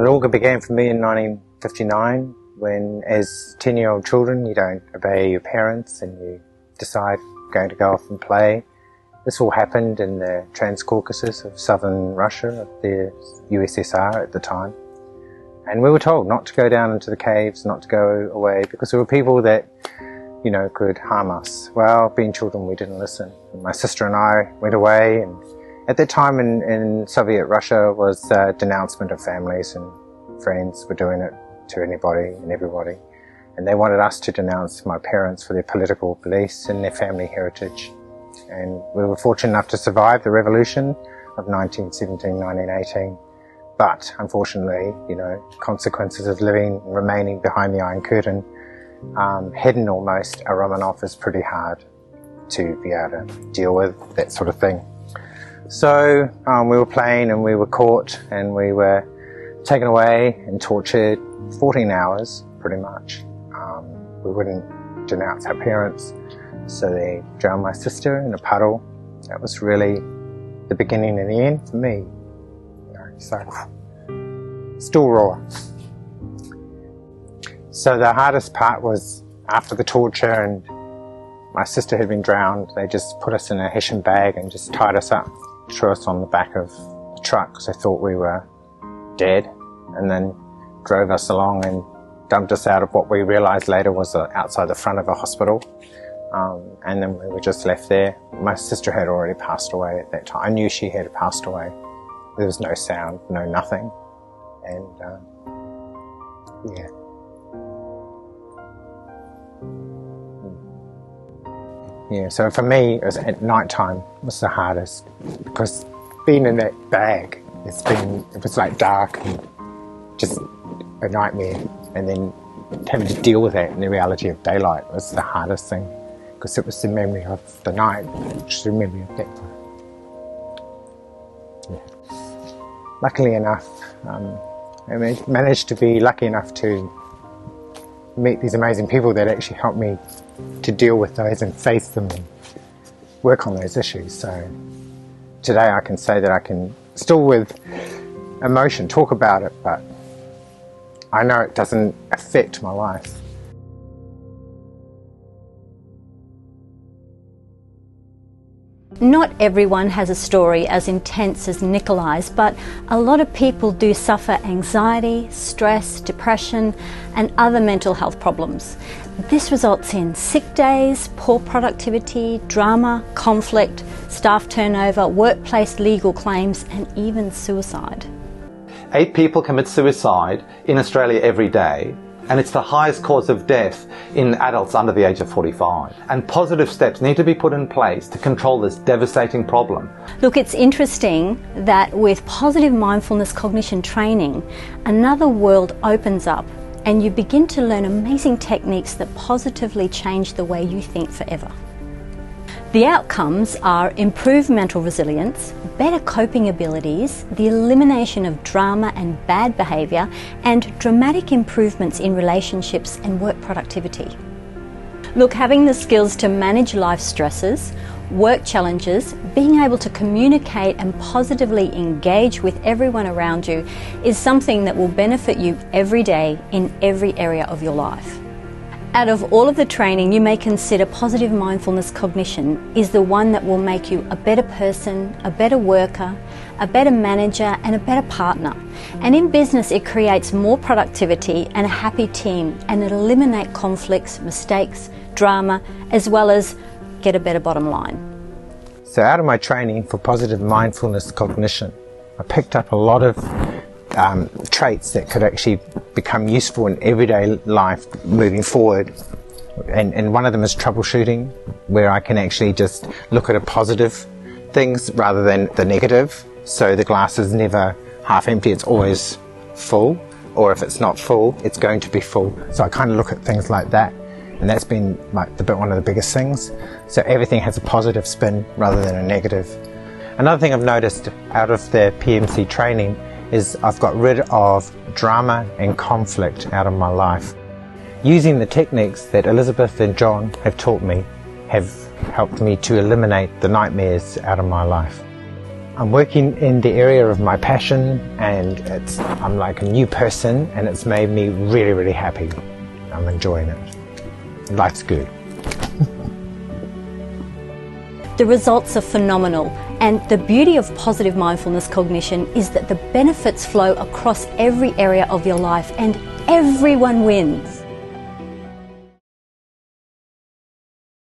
It all began for me in 1959 when, as 10-year-old children, you don't obey your parents and you decide you're going to go off and play. This all happened in the Transcaucasus of southern Russia, of the USSR at the time. And we were told not to go down into the caves, not to go away, because there were people that, you know, could harm us. Well, being children, we didn't listen. And my sister and I went away, and at that time in Soviet Russia was denouncement of families, and friends were doing it to anybody and everybody. And they wanted us to denounce my parents for their political beliefs and their family heritage. And we were fortunate enough to survive the revolution of 1917, 1918. But unfortunately, you know, consequences of living and remaining behind the Iron Curtain, hidden almost, a Romanov is pretty hard to be able to deal with, that sort of thing. So we were playing and we were caught and we were taken away and tortured 14 hours, pretty much. We wouldn't denounce our parents, so they drowned my sister in a puddle. That was really the beginning and the end for me. You know, so still raw. So the hardest part was after the torture and my sister had been drowned, they just put us in a Hessian bag and just tied us up, threw us on the back of the truck because they thought we were dead, and then drove us along and dumped us out of what we realised later was outside the front of a hospital. And then we were just left there. My sister had already passed away at that time. I knew she had passed away. There was no sound, no nothing. And yeah. Yeah, so for me, it was at night time was the hardest, because being in that bag, it was like dark and just a nightmare, and then having to deal with that in the reality of daylight was the hardest thing, because it was the memory of the night, which is the memory of that. Yeah. Luckily enough, I managed to be lucky enough to meet these amazing people that actually helped me to deal with those and face them and work on those issues. So today I can say that I can still with emotion talk about it, but I know it doesn't affect my life. Not everyone has a story as intense as Nikolai's, but a lot of people do suffer anxiety, stress, depression, and other mental health problems. This results in sick days, poor productivity, drama, conflict, staff turnover, workplace legal claims, and even suicide. 8 people commit suicide in Australia every day, and it's the highest cause of death in adults under the age of 45. And positive steps need to be put in place to control this devastating problem. Look, it's interesting that with positive mindfulness cognition training, another world opens up and you begin to learn amazing techniques that positively change the way you think forever. The outcomes are improved mental resilience, better coping abilities, the elimination of drama and bad behaviour, and dramatic improvements in relationships and work productivity. Look, having the skills to manage life stresses, work challenges, being able to communicate and positively engage with everyone around you is something that will benefit you every day in every area of your life. Out of all of the training, you may consider positive mindfulness cognition is the one that will make you a better person, a better worker, a better manager, and a better partner. And in business, it creates more productivity and a happy team, and it eliminates conflicts, mistakes, drama, as well as get a better bottom line. So out of my training for positive mindfulness cognition, I picked up a lot of traits that could actually become useful in everyday life moving forward. And one of them is troubleshooting, where I can actually just look at a positive things rather than the negative. So the glass is never half empty, it's always full. Or if it's not full, it's going to be full. So I kind of look at things like that. And that's been like one of the biggest things. So everything has a positive spin rather than a negative. Another thing I've noticed out of the PMC training is I've got rid of drama and conflict out of my life. Using the techniques that Elizabeth and John have taught me have helped me to eliminate the nightmares out of my life. I'm working in the area of my passion, and I'm like a new person, and it's made me really, really happy. I'm enjoying it. Life's good. The results are phenomenal, and the beauty of positive mindfulness cognition is that the benefits flow across every area of your life and everyone wins.